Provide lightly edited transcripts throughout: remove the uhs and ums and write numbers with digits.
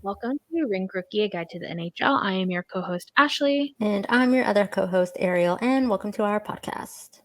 Welcome to Rink Rookie, a guide to the NHL. I am your co-host, Ashley. And I'm your other co-host, Arielle, and welcome to our podcast.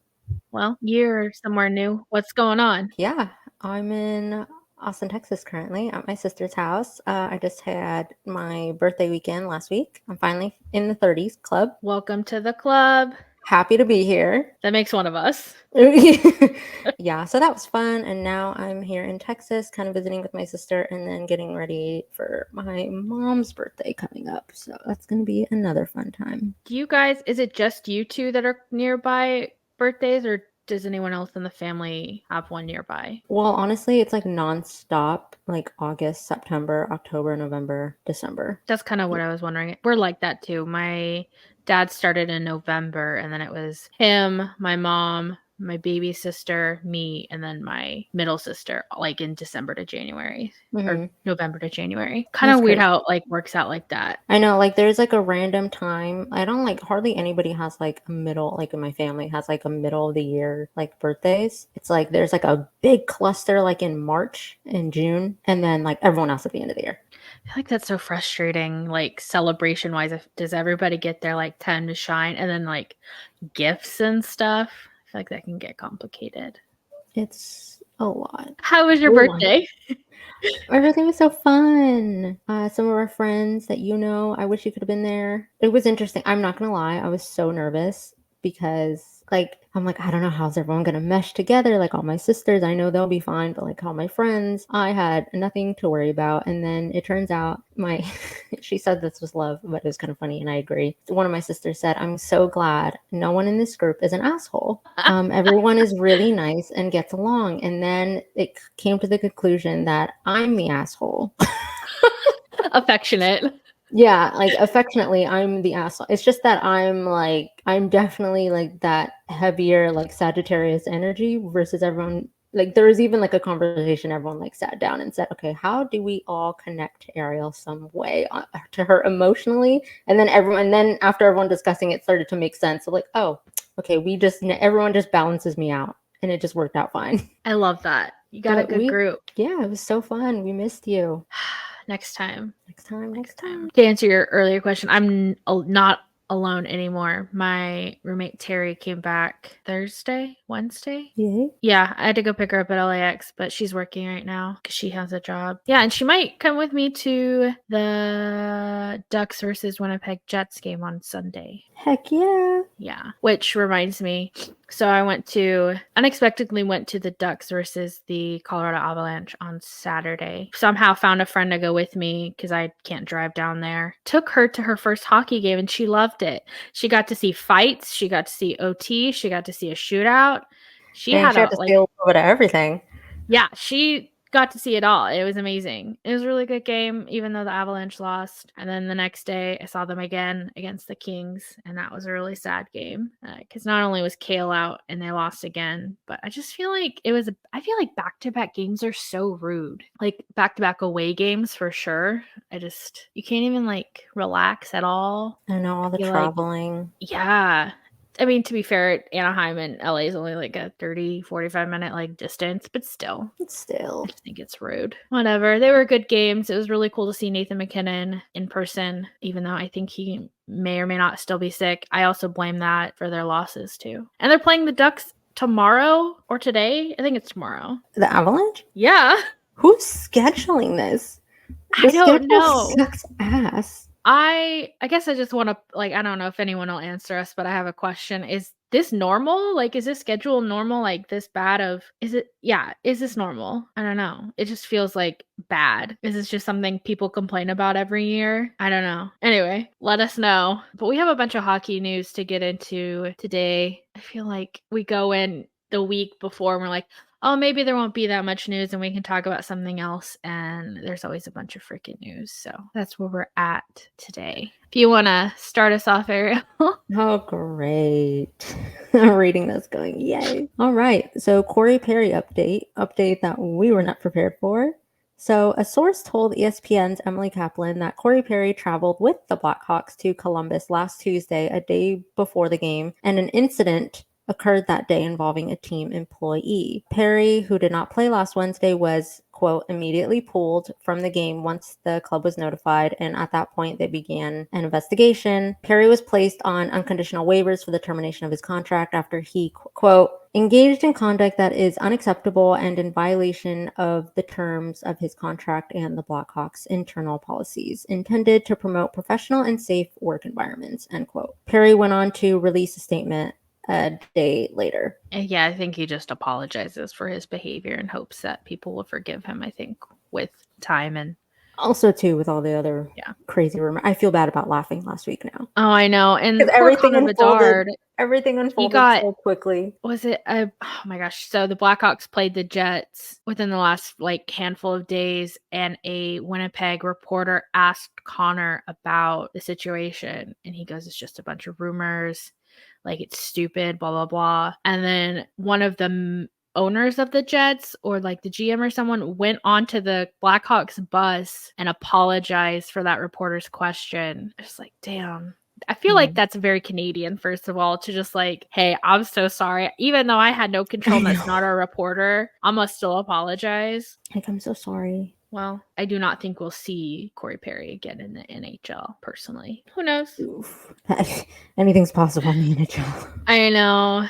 Well, you're somewhere new. What's going on? Yeah, I'm in Austin, Texas currently at my sister's house. I just had my birthday weekend last week. I'm finally in the 30s club. Welcome to the club. Happy to be here. That makes one of us. Yeah, so that was fun. And now I'm here in Texas, kind of visiting with my sister and then getting ready for my mom's birthday coming up. So that's going to be another fun time. Do you guys, is it just you two that are nearby birthdays, or does anyone else in the family have one nearby? Well, honestly, it's like nonstop, like August, September, October, November, December. That's kind of what I was wondering. We're like that too. My dad started in November, and then it was him, my mom, my baby sister, me, and then my middle sister, like in December to January or November to January. Kind of weird how it like works out like that. I know, like there's like a random time. I don't like hardly anybody has like a middle, like in my family has like a middle of the year like birthdays. It's like there's like a big cluster like in March and June, and then like everyone else at the end of the year. I feel like that's so frustrating, like celebration wise. Does everybody get their like time to shine, and then like gifts and stuff? I feel like that can get complicated. It's a lot. How was your birthday? Everything was so fun. Some of our friends that I wish you could have been there. It was interesting. I'm not gonna lie, I was so nervous because I'm like, I don't know how's everyone gonna mesh together. Like all my sisters, I know they'll be fine, but like all my friends, I had nothing to worry about. And then it turns out she said this was love, but it was kind of funny, and I agree. One of my sisters said, I'm so glad no one in this group is an asshole. Everyone is really nice and gets along. And then it came to the conclusion that I'm the asshole. Affectionate. Yeah, like affectionately, I'm the asshole. It's just that I'm definitely like that heavier, like Sagittarius energy versus everyone. Like there was even like a conversation, everyone like sat down and said, okay, how do we all connect to Arielle some way to her emotionally? And then after everyone discussing it started to make sense. So like, oh, okay, everyone just balances me out, and it just worked out fine. I love that. You got a good group. Yeah, it was so fun. We missed you. Next time. Next time. To answer your earlier question, I'm not alone anymore. My roommate Terry came back Wednesday. Yay. Yeah, I had to go pick her up at LAX, but she's working right now because she has a job. Yeah, and she might come with me to the Ducks versus Winnipeg Jets game on Sunday. Heck yeah. Yeah, which reminds me, so I unexpectedly went to the Ducks versus the Colorado Avalanche on Saturday. Somehow found a friend to go with me because I can't drive down there. Took her to her first hockey game and she loved it. She got to see fights. She got to see OT. She got to see a shootout. She had to see a little bit of everything. Yeah, she got to see it all. It was amazing. It was a really good game, even though the Avalanche lost. And then the next day, I saw them again against the Kings, and that was a really sad game because not only was Kale out and they lost again, but I just feel like I feel like back-to-back games are so rude. Like back-to-back away games for sure. You can't even like relax at all. I know, all the traveling. Yeah. I mean, to be fair, Anaheim and LA is only like a 30, 45 minute like distance, but still. I just think it's rude. Whatever. They were good games. It was really cool to see Nathan McKinnon in person, even though I think he may or may not still be sick. I also blame that for their losses too. And they're playing the Ducks tomorrow or today. I think it's tomorrow. The Avalanche? Yeah. Who's scheduling this? I don't know. Sucks ass. I guess I just want to, like, I don't know if anyone will answer us, but I have a question. Is this normal? Like, is this schedule normal? Like this bad is this normal? I don't know. It just feels like bad. Is this just something people complain about every year? I don't know. Anyway, let us know. But we have a bunch of hockey news to get into today. I feel like we go in the week before and we're like, oh, maybe there won't be that much news and we can talk about something else. And there's always a bunch of freaking news. So that's where we're at today. If you want to start us off, Arielle. Oh, great. I'm reading this going, yay. All right. So Corey Perry update that we were not prepared for. So a source told ESPN's Emily Kaplan that Corey Perry traveled with the Blackhawks to Columbus last Tuesday, a day before the game, and an incident occurred that day involving a team employee. Perry, who did not play last Wednesday, was, quote, immediately pulled from the game once the club was notified, and at that point they began an investigation. Perry was placed on unconditional waivers for the termination of his contract after he, quote, engaged in conduct that is unacceptable and in violation of the terms of his contract and the Blackhawks' internal policies intended to promote professional and safe work environments, end quote. Perry went on to release a statement a day later. Yeah, I think he just apologizes for his behavior and hopes that people will forgive him, I think, with time. And also, too, with all the other crazy rumors. I feel bad about laughing last week now. Oh, I know. And because poor Connor Bedard. Everything unfolded so quickly. Was it oh my gosh. So the Blackhawks played the Jets within the last handful of days, and a Winnipeg reporter asked Connor about the situation, and he goes, it's just a bunch of rumors. Like, it's stupid, blah, blah, blah. And then one of the owners of the Jets, or the GM or someone, went onto the Blackhawks bus and apologized for that reporter's question. It's like, damn. I feel like that's very Canadian, first of all, to just hey, I'm so sorry. Even though I had no control and that's not our reporter, I must still apologize. I'm so sorry. Well, I do not think we'll see Corey Perry again in the NHL, personally. Who knows? Oof. Anything's possible in the NHL. I know.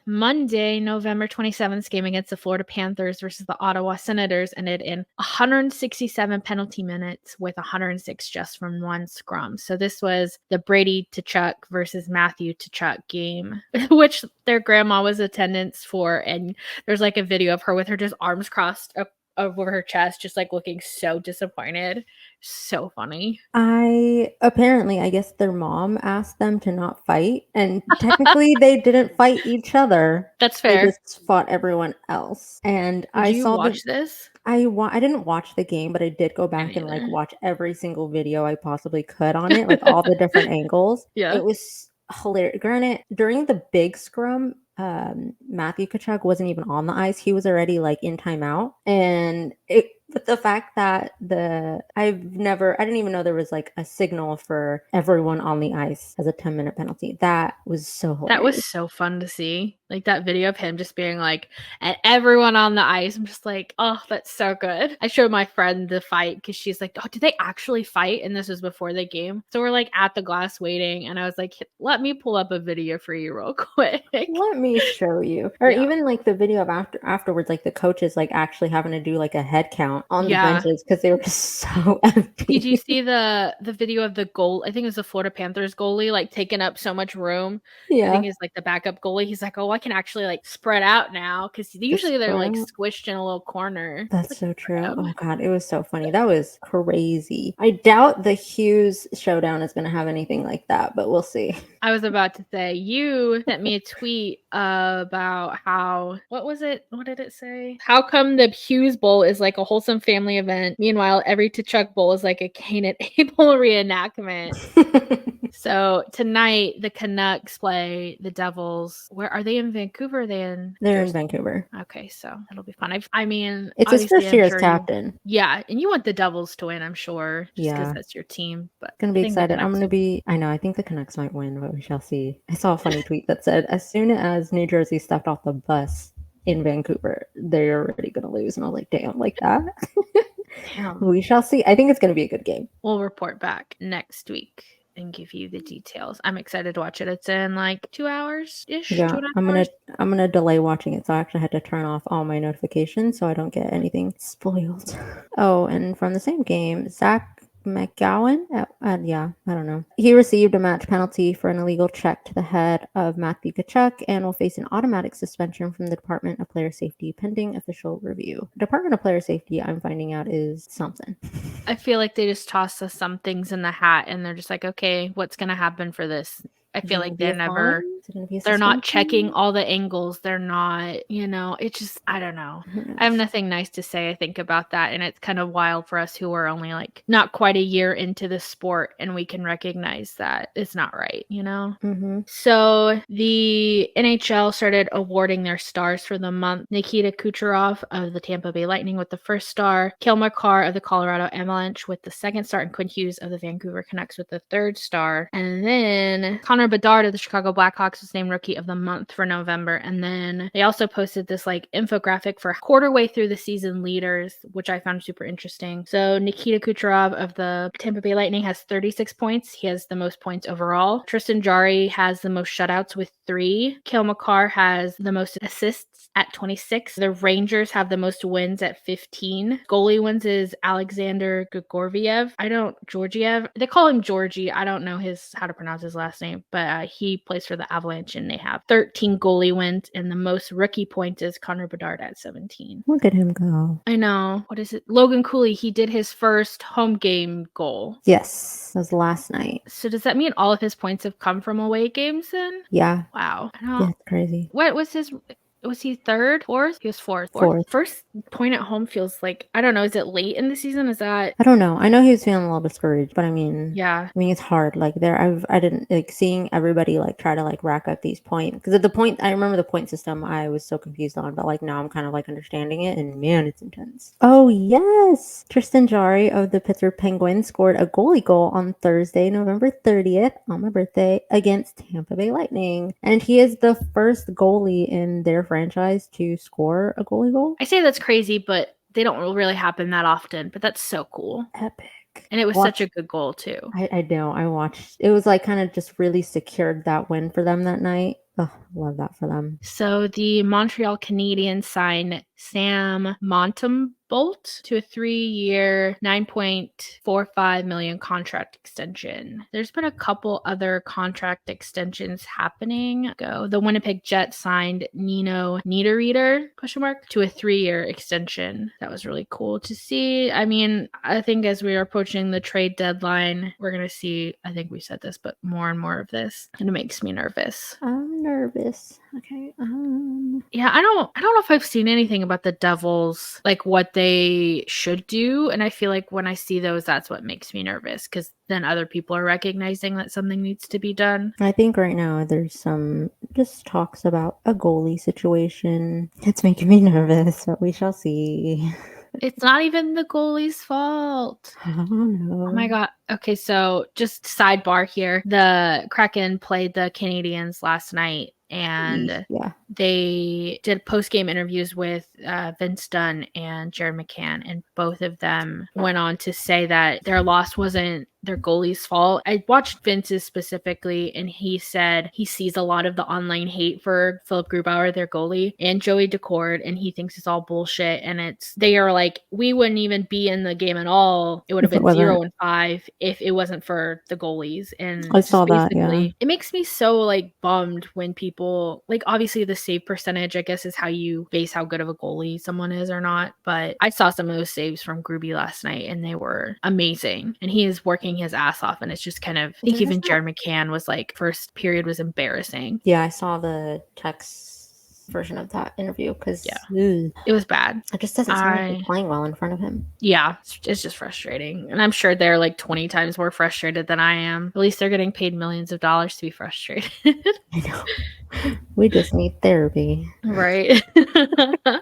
Monday, November 27th game against the Florida Panthers versus the Ottawa Senators ended in 167 penalty minutes with 106 just from one scrum. So this was the Brady Tkachuk versus Matthew Tkachuk game, which their grandma was attendance for. And there's a video of her with her just arms crossed up over her chest, just looking so disappointed. So funny. I guess their mom asked them to not fight, and technically they didn't fight each other. That's fair. They just fought everyone else. And Did you watch this? I didn't watch the game, but I did go back and watch every single video I possibly could on it, all the different angles. Yeah, it was hilarious. Granted, during the big scrum, Matthew Tkachuk wasn't even on the ice. He was already in timeout, and but the fact that I didn't even know there was a signal for everyone on the ice as a 10-minute penalty. That was so hilarious. That was so fun to see. That video of him just being and everyone on the ice. I'm just oh, that's so good. I showed my friend the fight because she's like, oh, did they actually fight? And this was before the game. So we're at the glass waiting, and I was like, let me pull up a video for you real quick. Let me show you. Or even the video of afterwards, the coaches actually having to do a head count on the benches because they were just so empty. Did you see the video of the goal? I think it was the Florida Panthers goalie taking up so much room. Yeah, I think it's the backup goalie. He's oh, I can actually spread out now, because usually they're squished in a little corner. That's so true. Oh god, it was so funny. That was crazy. I doubt the Hughes showdown is going to have anything like that, but we'll see. I was about to say, you sent me a tweet about how, what was it? What did it say? How come the Hughes Bowl is a wholesome family event? Meanwhile, every Tkachuk Bowl is a Cain and Abel reenactment. So tonight, the Canucks play the Devils. Where are they, in Vancouver? They're in Vancouver. Okay, so it'll be fun. I mean, it's his first year as captain. Yeah, and you want the Devils to win, I'm sure, just because that's your team. But gonna be excited. I know. I think the Canucks might win, but we shall see. I saw a funny tweet that said, as soon as New Jersey stepped off the bus in Vancouver, they're already gonna lose, and I was like, damn, that. Damn. We shall see. I think it's gonna be a good game. We'll report back next week and give you the details. I'm excited to watch it. It's in 2 hours ish. Yeah, I'm gonna delay watching it, so I actually had to turn off all my notifications so I don't get anything spoiled. Oh, and from the same game, Zach McGowan, I don't know. He received a match penalty for an illegal check to the head of Matthew Tkachuk and will face an automatic suspension from the Department of Player Safety pending official review. Department of Player Safety, I'm finding out, is something. I feel like they just toss us some things in the hat, and they're just okay, what's going to happen for this? I feel like they're not checking all the angles. They're not, it's just, I don't know. I have nothing nice to say, I think, about that. And it's kind of wild for us who are only not quite a year into the sport, and we can recognize that it's not right, Mm-hmm. So the NHL started awarding their stars for the month. Nikita Kucherov of the Tampa Bay Lightning with the first star, Cale Makar of the Colorado Avalanche with the second star, and Quinn Hughes of the Vancouver Canucks with the third star. And then Connor Bedard of the Chicago Blackhawks fastest named rookie of the month for November. And then they also posted this like infographic for quarter way through the season leaders, which I found super interesting. So Nikita Kucherov of the Tampa Bay Lightning has 36 points. He has the most points overall. Tristan Jarry has the most shutouts with 3. Cale Makar has the most assists at 26. The Rangers have the most wins at 15. Goalie wins is Alexander Georgiev. Georgiev. They call him Georgie. I don't know how to pronounce his last name, but he plays for the Avalanche and they have 13 goalie wins, and the most rookie points is Connor Bedard at 17. Look at him go. I know. What is it? Logan Cooley, he did his first home game goal. Yes, that was last night. So does that mean all of his points have come from away games then? Yeah. Wow. Yeah, it's crazy. What was his... Was he third? Fourth? He was fourth. First point at home feels like, I don't know, is it late in the season? Is that... I don't know. I know he was feeling a little discouraged, but I mean... Yeah. I mean, it's hard. Like, I didn't, like, seeing everybody, like, try to, like, rack up these points. Because at the point, I remember the point system I was so confused on, but, like, now I'm kind of, like, understanding it, and man, it's intense. Oh, yes! Tristan Jarry of the Pittsburgh Penguins scored a goalie goal on Thursday, November 30th, on my birthday, against Tampa Bay Lightning. And he is the first goalie in their franchise to score a goalie goal. I say that's crazy, but they don't really happen that often, but that's so cool. Epic. And it was such a good goal too. I know. I watched. It was like kind of just really secured that win for them that night. Oh, love that for them. So the Montreal Canadiens signed Sam Montembeault to a 3-year, $9.45 million contract extension. There's been a couple other contract extensions happening. The Winnipeg Jets signed Nino Niederreiter, to a 3-year extension. That was really cool to see. I mean, I think as we are approaching the trade deadline, we're going to see, I think we said this, but more and more of this. And it makes me nervous. I'm nervous. Okay. Yeah, I don't know if I've seen anything about the Devils, like what they should do. And I feel like when I see those, that's what makes me nervous, because then other people are recognizing that something needs to be done. I think right now there's some just talks about a goalie situation. It's making me nervous, but we shall see. It's not even the goalie's fault. Oh, no. Oh my God. Okay, so just sidebar here. The Kraken played the Canadiens last night, and they did post-game interviews with Vince Dunn and Jared McCann, and both of them went on to say that their loss wasn't their goalie's fault. I watched Vince's specifically, and he said he sees a lot of the online hate for Philip Grubauer, their goalie, and Joey Decord, and he thinks it's all bullshit. And they are like, we wouldn't even be in the game at all. It would have been 0-5 if it wasn't for the goalies. And I saw that. Yeah, it makes me so like bummed when people, like, obviously the save percentage, I guess, is how you base how good of a goalie someone is or not. But I saw some of those saves from Gruby last night, and they were amazing. And he is working his ass off, and it's just kind of, I think even Jared McCann was like, first period was embarrassing. Yeah, I saw the text version of that interview because it was bad. It just doesn't seem like playing well in front of him. Yeah, it's just frustrating, and I'm sure they're like 20 times more frustrated than I am. At least they're getting paid millions of dollars to be frustrated. I know. We just need therapy. Right.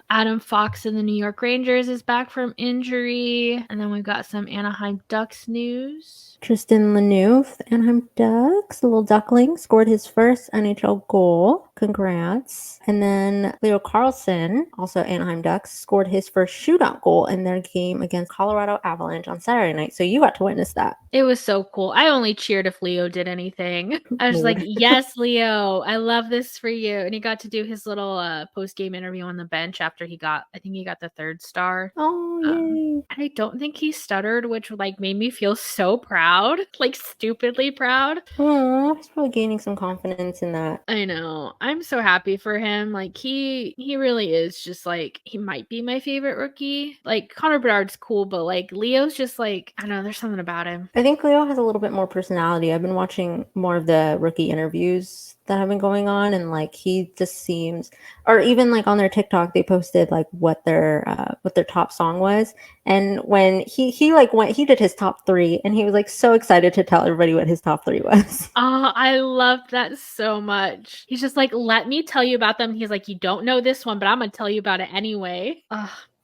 Adam Fox in the New York Rangers is back from injury. And then we've got some Anaheim Ducks news. Tristan Lanouf, Anaheim Ducks, the little duckling, scored his first NHL goal. Congrats. And then Leo Carlson, also Anaheim Ducks, scored his first shootout goal in their game against Colorado Avalanche on Saturday night. So you got to witness that. It was so cool. I only cheered if Leo did anything. I was like, yes, Leo, I love this for you. And he got to do his little post-game interview on the bench after I think he got the 3rd star. Oh, yay. And I don't think he stuttered, which like made me feel so proud, like stupidly proud. Oh, he's probably gaining some confidence in that. I know. I'm so happy for him. Like he really is just like, he might be my favorite rookie. Like Connor Bedard's cool, but like Leo's just like, I don't know, there's something about him. I think Leo has a little bit more personality. I've been watching more of the rookie interviews that have been going on, and like he just seems, or even like on their TikTok they posted like what their top song was, and when he did his top 3, and he was like so excited to tell everybody what his top 3 was. Oh, I love that so much. He's just like, let me tell you about them. He's like, you don't know this one, but I'm gonna tell you about it anyway.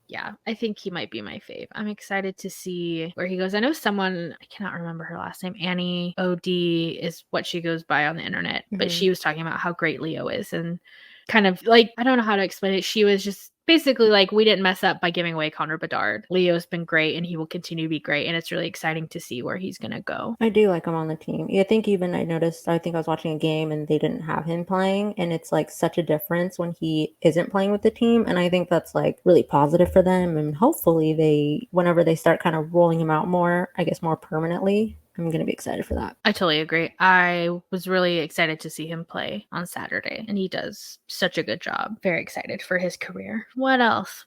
Yeah, I think he might be my fave. I'm excited to see where he goes. I know someone, I cannot remember her last name, Annie OD is what she goes by on the internet, but she was talking about how great Leo is and kind of like, I don't know how to explain it. She was just basically like, we didn't mess up by giving away Connor Bedard. Leo's been great and he will continue to be great. And it's really exciting to see where he's going to go. I do like him on the team. Yeah, I think even I noticed, I think I was watching a game and they didn't have him playing. And it's like such a difference when he isn't playing with the team. And I think that's like really positive for them. And hopefully whenever they start kind of rolling him out more, I guess more permanently, I'm going to be excited for that. I totally agree. I was really excited to see him play on Saturday, and he does such a good job. Very excited for his career. What else?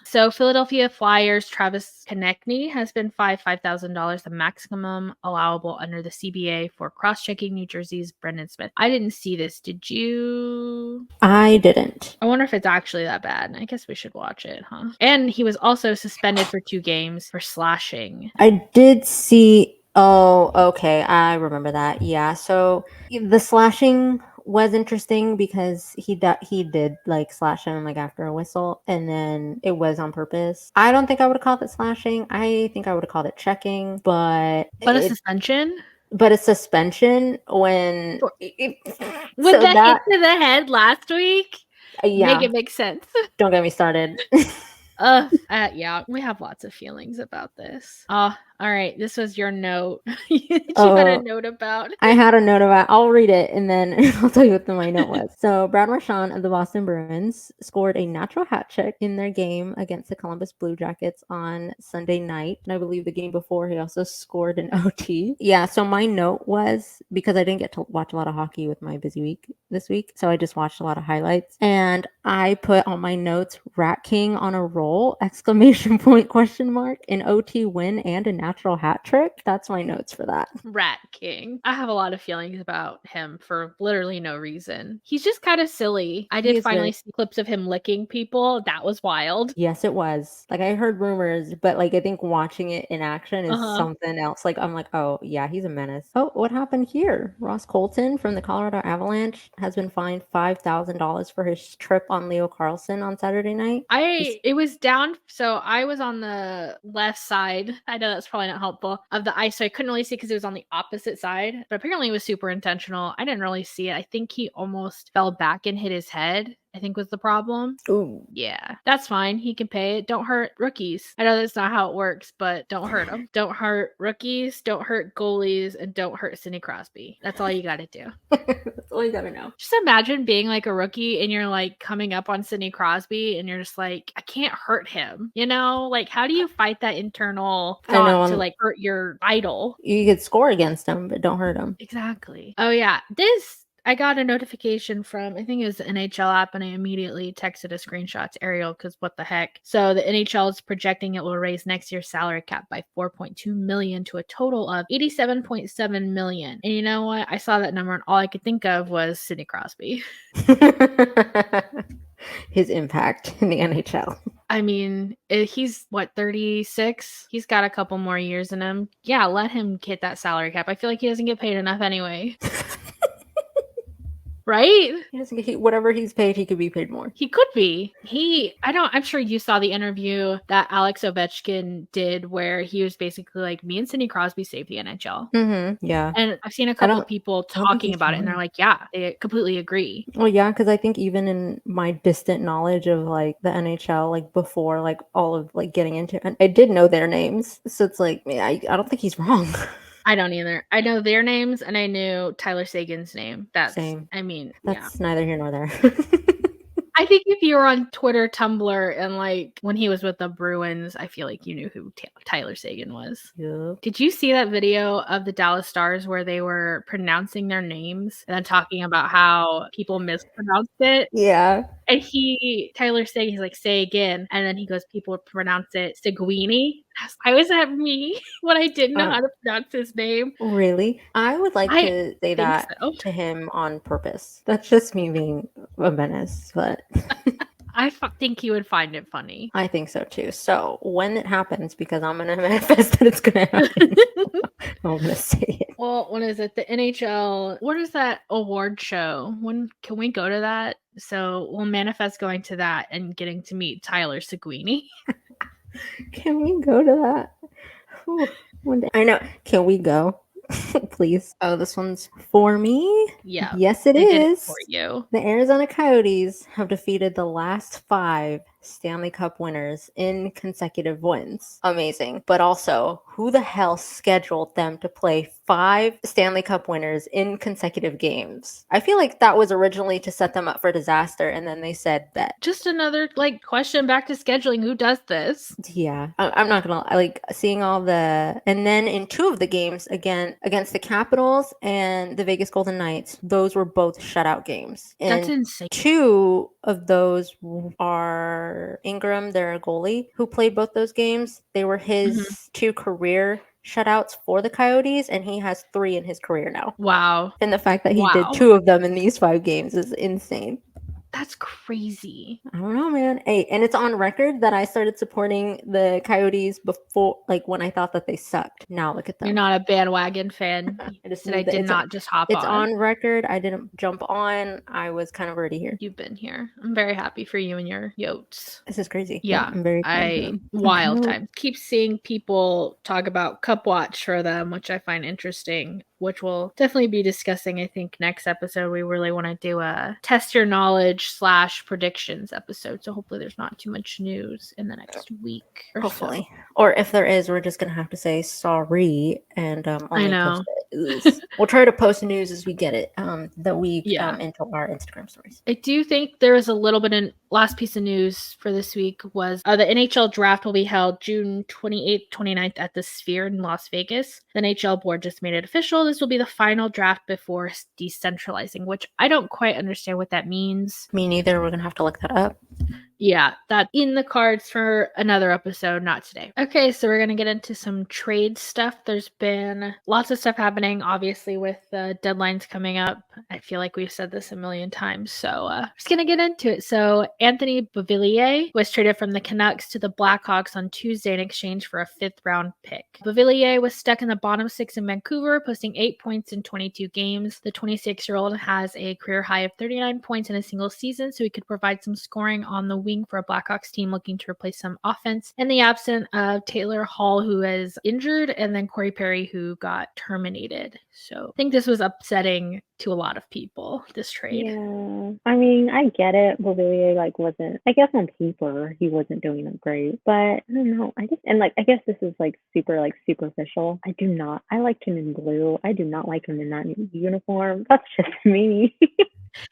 So Philadelphia Flyers Travis Konechny has been fined $5,000, the maximum allowable under the CBA for cross-checking New Jersey's Brendan Smith. I didn't see this. Did you? I didn't. I wonder if it's actually that bad. I guess we should watch it, huh? And he was also suspended for 2 games for slashing. I did see. Oh, okay. I remember that. Yeah. So the slashing was interesting because he did like slash him like after a whistle, and then it was on purpose. I don't think I would have called it slashing. I think I would have called it checking, but a suspension. But a suspension when with that hit to the head last week. Yeah, make it make sense. Don't get me started. Yeah, we have lots of feelings about this. All right, this was your note. You had a note about. I had a note about. I'll read it and then I'll tell you what my note was. So Brad Marchand of the Boston Bruins scored a natural hat trick in their game against the Columbus Blue Jackets on Sunday night, and I believe the game before he also scored an OT. Yeah. So my note was, because I didn't get to watch a lot of hockey with my busy week this week, so I just watched a lot of highlights, and I put on my notes Rat King on a roll! ! Question mark, an OT win and a natural hat trick. That's my notes for that. Rat King. I have a lot of feelings about him for literally no reason. He's just kind of silly. I did finally see clips of him licking people. That was wild. Yes, it was. Like, I heard rumors, but like I think watching it in action is something else. Like, I'm like, oh yeah, he's a menace. Oh, what happened here? Ross Colton from the Colorado Avalanche has been fined $5,000 for his trip on Leo Carlson on Saturday night. It was down, so I was on the left side. I know that's probably not helpful, of the ice, so I couldn't really see because it was on the opposite side, but apparently it was super intentional. I didn't really see it. I think he almost fell back and hit his head, I think was the problem. Ooh. Yeah, that's fine. He can pay it. Don't hurt rookies. I know that's not how it works, but don't hurt them. Don't hurt rookies, don't hurt goalies, and don't hurt Sidney Crosby. That's all you got to do. That's all you got to know. Just imagine being like a rookie and you're like coming up on Sidney Crosby and you're just like, I can't hurt him. You know, like how do you fight that internal thought to like hurt your idol? You could score against him, but don't hurt him. Exactly. Oh yeah, I got a notification from, I think it was the NHL app, and I immediately texted a screenshot to Arielle because what the heck. So the NHL is projecting it will raise next year's salary cap by $4.2 million to a total of $87.7 million. And you know what? I saw that number and all I could think of was Sidney Crosby. His impact in the NHL. I mean, he's 36? He's got a couple more years in him. Yeah, let him hit that salary cap. I feel like he doesn't get paid enough anyway. Right? Whatever he's paid, he could be paid more. He could be. I'm sure you saw the interview that Alex Ovechkin did where he was basically like, me and Sidney Crosby saved the NHL. Mm-hmm, yeah. And I've seen a couple of people talking about it and they're like, yeah, they completely agree. Well, yeah, because I think even in my distant knowledge of like the NHL, like before like all of like getting into it, I did know their names. So it's like, I don't think he's wrong. I don't either. I know their names and I knew Tyler Seguin's name. That's same. I mean, that's neither here nor there. I think if you were on Twitter, Tumblr, and like when he was with the Bruins, I feel like you knew who Tyler Seguin was. Yeah. Did you see that video of the Dallas Stars where they were pronouncing their names and then talking about how people mispronounced it? Yeah. And Tyler Seguin, he's like, say again. And then he goes, people pronounce it Seguini. I was at me when I didn't know how to pronounce his name. Really? I would like to say that to him on purpose. That's just me being a menace, but I think he would find it funny. I think so too. So when it happens, because I'm going to manifest that it's going to happen, I'm going to say it. Well, what is it? The NHL. What is that award show? When can we go to that? So we'll manifest going to that and getting to meet Tyler Seguini. Can we go to that? Whew, one day. I know. Can we go? Please. Oh, this one's for me? Yeah. Yes, it I did it is. for you. The Arizona Coyotes have defeated the last 5 Stanley Cup winners in consecutive wins. Amazing. But also, who the hell scheduled them to play 5 Stanley Cup winners in consecutive games? I feel like that was originally to set them up for disaster, and then they said that. Just another question back to scheduling. Who does this? Yeah, I'm not gonna like seeing all the, and then in 2 of the games again against the Capitals and the Vegas Golden Knights, those were both shutout games. And That's insane. 2 of those are Ingram, their goalie, who played both those games. They were his 2 career shutouts for the Coyotes, and he has 3 in his career now. Wow. And the fact that he did 2 of them in these 5 games is insane. That's crazy. I don't know, man. Hey, and it's on record that I started supporting the Coyotes before, like when I thought that they sucked. Now look at them. You're not a bandwagon fan. I did not just hop on. It's on record. I didn't jump on. I was kind of already here. You've been here. I'm very happy for you and your Yotes. This is crazy. Yeah, I'm very excited. wild time. Keep seeing people talk about Cup Watch for them, which I find interesting, which we'll definitely be discussing, I think, next episode. We really want to do a test your knowledge / predictions episode. So hopefully there's not too much news in the next week or hopefully. so. Or if there is, we're just going to have to say sorry and only I know. post it. We'll try to post news as we get it the week into our Instagram stories. I do think there is a little bit in last piece of news for this week was the NHL draft will be held June 28th, 29th at the Sphere in Las Vegas. The NHL board just made it official. This will be the final draft before decentralizing, which I don't quite understand what that means. Me neither. We're going to have to look that up. Yeah, that's in the cards for another episode, not today. Okay, so we're going to get into some trade stuff. There's been lots of stuff happening, obviously, with the deadlines coming up. I feel like we've said this a million times, so just going to get into it. So Anthony Beauvillier was traded from the Canucks to the Blackhawks on Tuesday in exchange for a 5th-round pick. Beauvillier was stuck in the bottom 6 in Vancouver, posting 8 points in 22 games. The 26-year-old has a career high of 39 points in a single season, so he could provide some scoring on the wing for a Blackhawks team looking to replace some offense in the absence of Taylor Hall, who is injured, and then Corey Perry, who got terminated. So I think this was upsetting to a lot of people, this trade. Yeah, I mean, I get it. Beauvillier wasn't, I guess on paper he wasn't doing it great, but I don't know. I guess this is super superficial. I liked him in blue. I do not like him in that uniform. That's just me.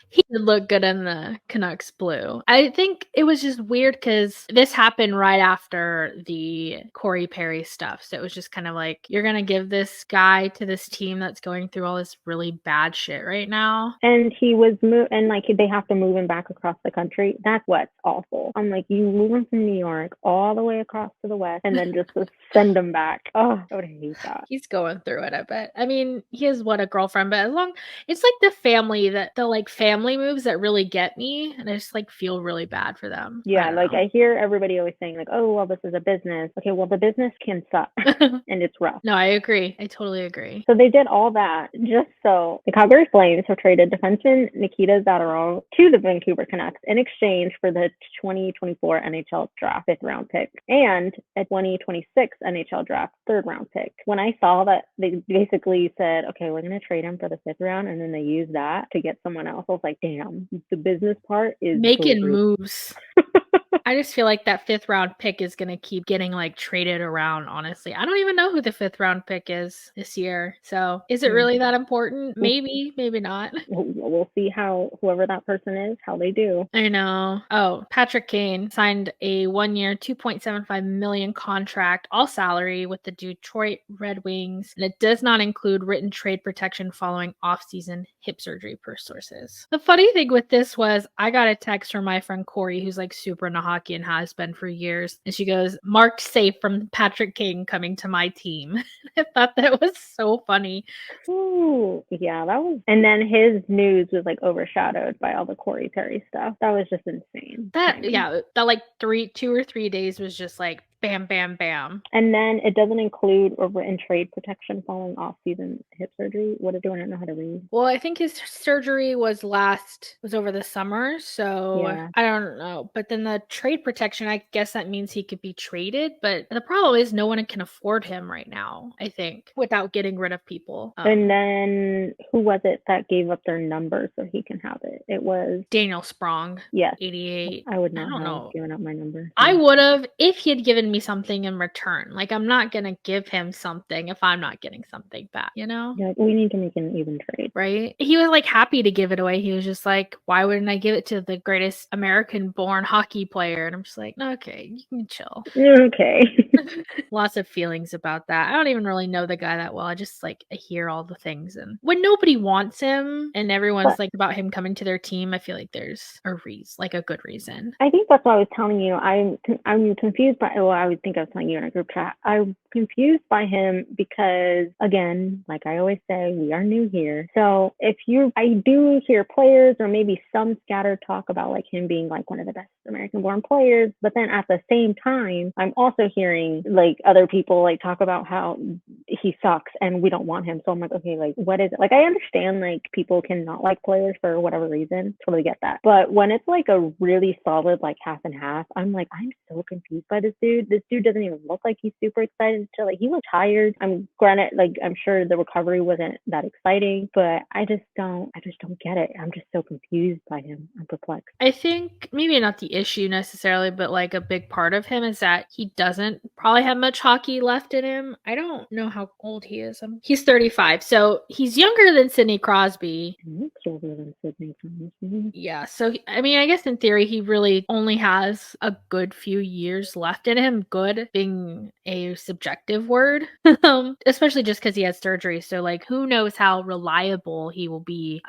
He did look good in the Canucks blue. I think it was just weird because this happened right after the Corey Perry stuff. So it was just kind of like, you're going to give this guy to this team that's going through all this really bad shit right now. And he was they have to move him back across the country. That's what's awful. I'm like, you move him from New York all the way across to the West and then just send him back. Oh, I would hate that. He's going through it, I bet. I mean, he has a girlfriend, but it's like the family family moves that really get me, and I just feel really bad for them. Yeah, I hear everybody always saying oh, well, this is a business. Okay, well, the business can suck and it's rough. No, I agree. I totally agree. So they did all that just so the Calgary Flames have traded defenseman Nikita Zadorov to the Vancouver Canucks in exchange for the 2024 NHL draft 5th-round pick and a 2026 NHL draft 3rd-round pick. When I saw that they basically said, okay, we're going to trade him for the 5th round, and then they used that to get someone else, I was like, damn, the business part is making moves. I just feel like that 5th-round pick is going to keep getting traded around, honestly. I don't even know who the 5th-round pick is this year. So is it really that important? Maybe, maybe not. We'll see how whoever that person is, how they do. I know. Oh, Patrick Kane signed a 1-year, $2.75 million contract, all salary with the Detroit Red Wings. And it does not include written trade protection following off-season hip surgery per sources. The funny thing with this was I got a text from my friend Corey, who's super into hockey and has been for years. And she goes, "Marked safe from Patrick Kane coming to my team." I thought that was so funny. Ooh, yeah, that was. And then his news was overshadowed by all the Corey Perry stuff. That was just insane. That 2 or 3 days was just bam, bam, bam. And then it doesn't include or written trade protection following off-season hip surgery. What do I not know how to read? Well, I think his surgery was over the summer, so Yeah. I don't know. But then the trade protection, I guess that means he could be traded. But the problem is no one can afford him right now, I think, without getting rid of people. And then who was it that gave up their number so he can have it? It was Daniel Sprong. Yes. 88. I would not don't have know. given up my number. I would have if he had given me something in return. Like, I'm not going to give him something if I'm not getting something back, you know? Yeah, we need to make an even trade. Right? He was like happy to give it away. He was just like, why wouldn't I give it to the greatest American born hockey player? And I'm just like, okay, you can chill. Okay. Lots of feelings about that. I don't even really know the guy that well. I just like I hear all the things, and when nobody wants him and everyone's like about him coming to their team, I feel like there's a reason, like a good reason. I think that's what I was telling you. I'm confused by. Well, I would think I was telling you in a group chat. I'm confused by him because, again, like I always say, we are new here. So I do hear players or maybe some scattered talk about like him being like one of the best American-born players, but then at the same time, I'm also hearing like other people like talk about how he sucks and we don't want him. So I'm like, okay, like what is it? Like I understand like people cannot like players for whatever reason. Totally get that. But when it's like a really solid like half and half, I'm like, I'm so confused by this dude. This dude doesn't even look like he's super excited to like he was tired. I'm sure the recovery wasn't that exciting, but I just don't get it. I'm just so confused by him. I'm perplexed. I think maybe not the issue necessarily, but like a big part of him is that he doesn't probably have much hockey left in him. I don't know how old he is. He's 35, so he's younger than Sidney Crosby. Older than Sidney Crosby. Yeah, so I mean, I guess in theory he really only has a good few years left in him. Good being a subjective word, especially just because he had surgery. So like, who knows how reliable he will be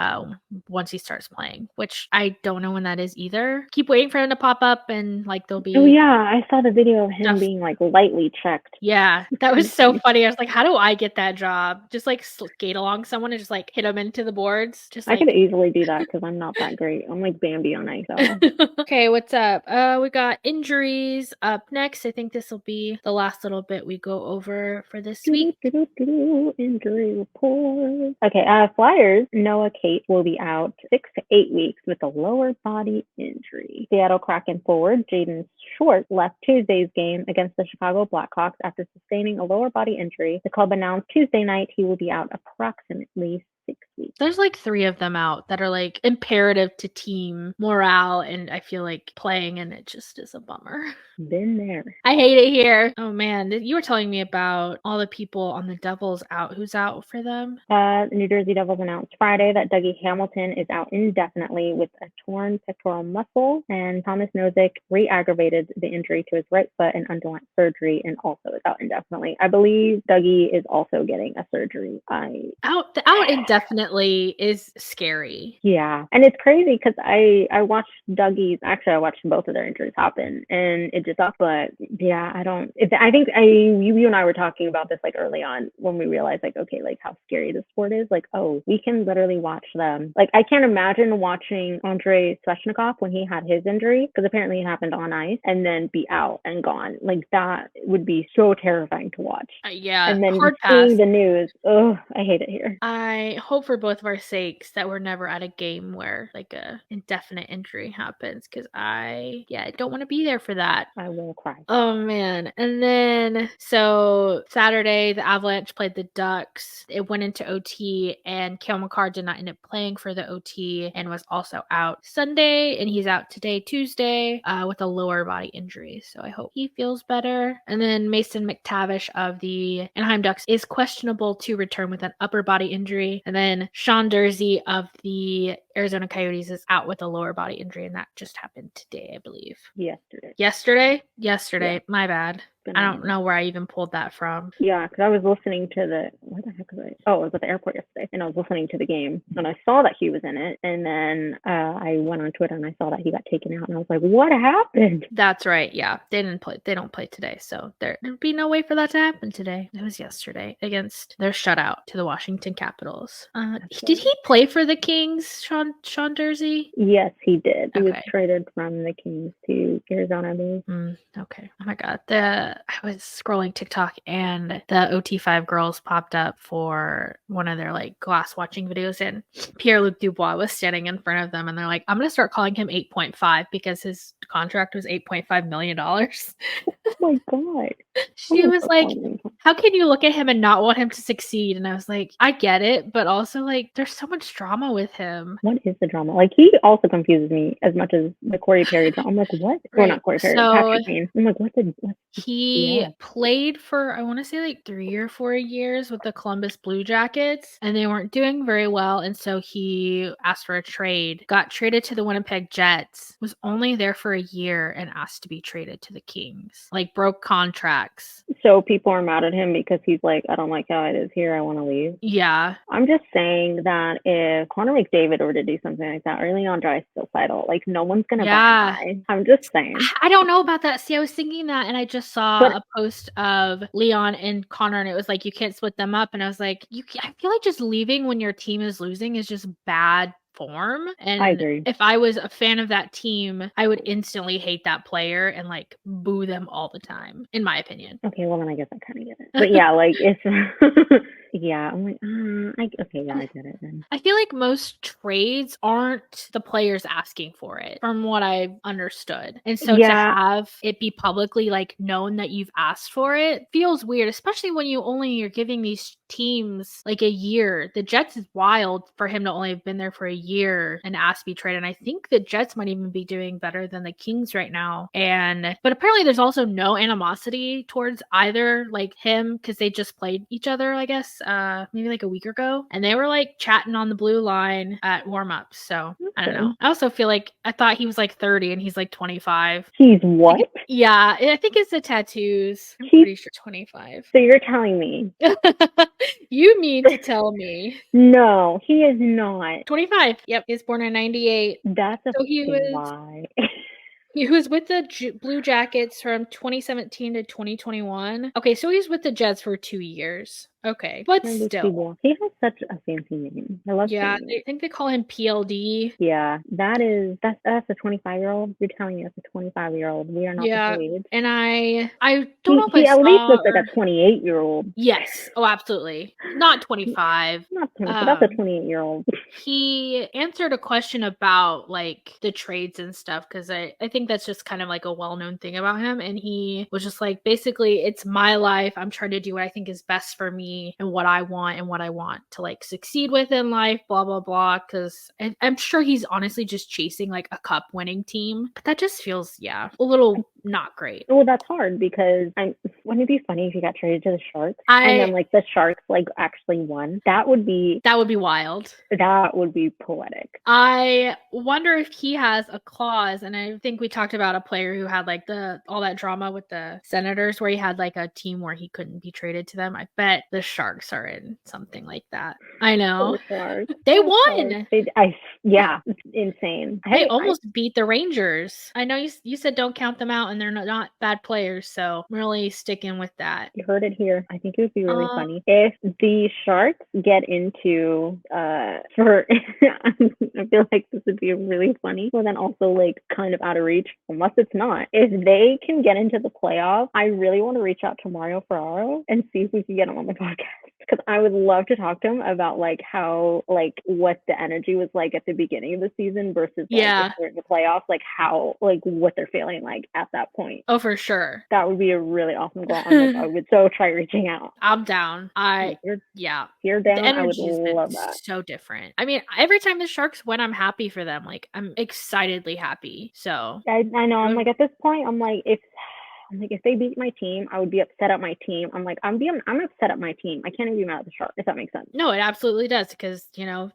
once he starts playing, which I don't know when that is either. Keep waiting for him to pop up and like there'll be. Oh yeah, I saw the video of him being like lightly checked. Yeah, that was so funny. I was like, how do I get that job? Just like skate along someone and just like hit them into the boards. Just I could easily do that because I'm not that great. I'm like Bambi on ice. So. Okay, what's up? We got injuries up next. I think this will be the last little bit we go over for this week. Injury report. Okay, Flyers, Noah Cates will be out 6 to 8 weeks with a lower body injury. Seattle Kraken forward Jaden Short left Tuesday's game against the Chicago Blackhawks after sustaining a lower body injury. The club announced Tuesday night he will be out approximately 6 weeks. There's like 3 of them out that are like imperative to team morale, and I feel like playing, and it just is a bummer. Been there. I hate it here. Oh man, you were telling me about all the people on the Devils out. Who's out for them? The New Jersey Devils announced Friday that Dougie Hamilton is out indefinitely with a torn pectoral muscle, and Thomas Nozick re-aggravated the injury to his right foot and underwent surgery and also is out indefinitely. I believe Dougie is also getting a surgery. Out indefinitely is scary. Yeah, and it's crazy because I watched Dougie's. Actually, I watched both of their injuries happen, and it just sucked. But yeah, I think you and I were talking about this like early on when we realized like, okay, like how scary the sport is. Like, oh, we can literally watch them. Like, I can't imagine watching Andrei Svechnikov when he had his injury, because apparently it happened on ice, and then be out and gone. Like, that would be so terrifying to watch. Yeah, and then hard seeing pass. The news. Oh, I hate it here. I hope for both of our sakes that we're never at a game where like a indefinite injury happens, because I don't want to be there for that. I will cry. Oh man. And then so Saturday the Avalanche played the Ducks. It went into OT, and Cale Makar did not end up playing for the OT and was also out Sunday, and he's out today, Tuesday, with a lower body injury. So I hope he feels better. And then Mason McTavish of the Anaheim Ducks is questionable to return with an upper body injury. And then Sean Durzi of the Arizona Coyotes is out with a lower body injury, and that just happened today, I believe. Yesterday? Yeah. My bad. I don't know where I even pulled that from. Yeah, because I was listening to where the heck was I? Oh, I was at the airport yesterday, and I was listening to the game, and I saw that he was in it, and then I went on Twitter and I saw that he got taken out, and I was like, what happened? That's right. Yeah, they didn't play. They don't play today, so there'd be no way for that to happen today. It was yesterday against their shutout to the Washington Capitals. Did he play for the Kings, Sean Durzi? Yes, he did. He was traded from the Kings to Arizona, I believe. Okay. Oh my God. was scrolling TikTok and the OT5 girls popped up for one of their like glass watching videos, and Pierre-Luc Dubois was standing in front of them, and they're like, I'm gonna start calling him 8.5 because his contract was $8.5 million. Oh my God. She was like, how can you look at him and not want him to succeed? And I was like, I get it, but also like there's so much drama with him. What is the drama? Like, he also confuses me as much as the Corey Perry drama. I'm like, what? Well, not Corey Perry, Patrick Kane. I'm like, what? He played for, I want to say like 3 or 4 years with the Columbus Blue Jackets, and they weren't doing very well. And so he asked for a trade, got traded to the Winnipeg Jets, was only there for a year and asked to be traded to the Kings. Like, broke contracts. So people are mad at him because he's like, I don't like how it is here. I want to leave. Yeah. I'm just saying that if Connor McDavid were to do something like that, or Leon Draisaitl, like, no one's going to buy. I'm just saying. I don't know about that. See, I was thinking that, and I just saw a post of Leon and Connor, and it was like, you can't split them up. And I was like, I feel like just leaving when your team is losing is just bad form. And I agree. If I was a fan of that team, I would instantly hate that player and like boo them all the time, in my opinion. Okay, well then I guess I kind of get it. But yeah, like, it's yeah, I'm like, okay, yeah, I get it then. I feel like most trades aren't the players asking for it, from what I've understood. And so to have it be publicly like known that you've asked for it feels weird, especially when you're giving these teams like a year. The Jets is wild for him to only have been there for a year and asked to be traded. And I think the Jets might even be doing better than the Kings right now. But apparently there's also no animosity towards either, like him, because they just played each other, I guess, maybe like a week ago, and they were like chatting on the blue line at warm-ups. So I don't know. I also feel like I thought he was like 30 and he's like 25. He's what? Yeah, I think it's the tattoos. I'm pretty sure 25. So you're telling me? You mean to tell me? No, he is not. 25. Yep, he's born in 98. That's a lie. He was with the Blue Jackets from 2017 to 2021. Okay, so he's with the Jets for 2 years. Okay, but still. He has such a fancy name. I love I think they call him PLD. Yeah, that's a 25-year-old. You're telling me that's a 25-year-old. We are not the age. And I don't know if he at least looks like a 28-year-old. Yes. Oh, absolutely. Not 25. Not 25. That's a 28-year-old. He answered a question about like the trades and stuff, because I think that's just kind of like a well-known thing about him. And he was just like, basically, it's my life. I'm trying to do what I think is best for me and what I want to like succeed with in life, blah blah blah. Because I'm sure he's honestly just chasing like a cup winning team, but that just feels a little not great. Well, that's hard, because wouldn't it be funny if he got traded to the Sharks and then like the Sharks like actually won? That would be wild. That would be poetic. I wonder if he has a clause, and I think we talked about a player who had like all that drama with the Senators where he had like a team where he couldn't be traded to them. I bet the Sharks are in something like that. I know. They won. Yeah, it's insane. They almost beat the Rangers. I know you said don't count them out, and they're not bad players, so I'm really sticking with that. You heard it here. I think it would be really funny if the Sharks get into I feel like this would be really funny, but then also like kind of out of reach, unless it's not. If they can get into the playoffs, I really want to reach out to Mario Ferraro and see if we can get him on the podcast, because I would love to talk to him about like how, like, what the energy was like at the beginning of the season versus like during the playoffs, like how, like, what they're feeling like at that point. Oh, for sure. That would be a really awesome goal. I would so try reaching out. I'm down. You're down. I would love that. So different. I mean, every time the Sharks win, I'm happy for them. Like, I'm excitedly happy. So I know. I'm like, at this point, I'm like, if they beat my team, I would be upset at my team. I'm upset at my team. I can't even be mad at the Sharks, if that makes sense. No, it absolutely does, because,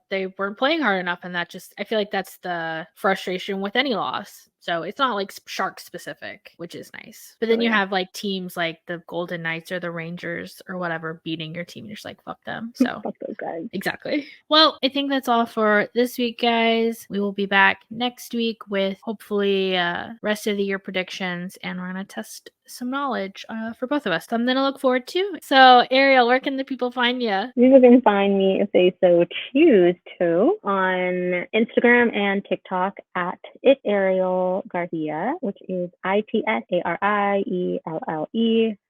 they weren't playing hard enough, and I feel like that's the frustration with any loss. So it's not like Shark specific, which is nice. But then you have like teams like the Golden Knights or the Rangers or whatever beating your team. You're just like, fuck them. So fuck those guys. Exactly. Well, I think that's all for this week, guys. We will be back next week with hopefully rest of the year predictions, and we're going to test some knowledge for both of us. Something to look forward to. So, Arielle, where can the people find you? You can find me, if they so choose to, on Instagram and TikTok at @Arielle. Arielle Garcia, which is ITSARIELLE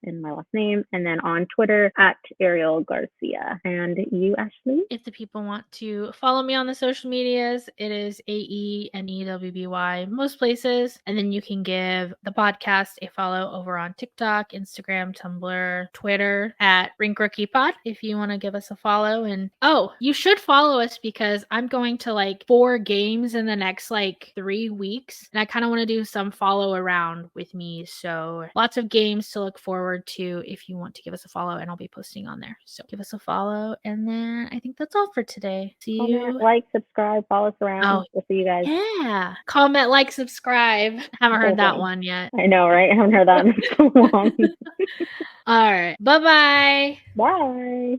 in my last name. And then on Twitter at Arielle Garcia. And you, Ashley? If the people want to follow me on the social medias, it is AENEWBY most places. And then you can give the podcast a follow over on TikTok, Instagram, Tumblr, Twitter at Rink Rookie Pod if you want to give us a follow. And you should follow us because I'm going to like 4 games in the next like 3 weeks. And I kind of want to do some follow around with me. So lots of games to look forward to if you want to give us a follow, and I'll be posting on there. So give us a follow. And then I think that's all for today. See you. Comment, like, subscribe, follow us around. We'll see you guys. Yeah. Comment, like, subscribe. Haven't heard that one yet. I know, right? I haven't heard that in so long. All right. Bye-bye. Bye.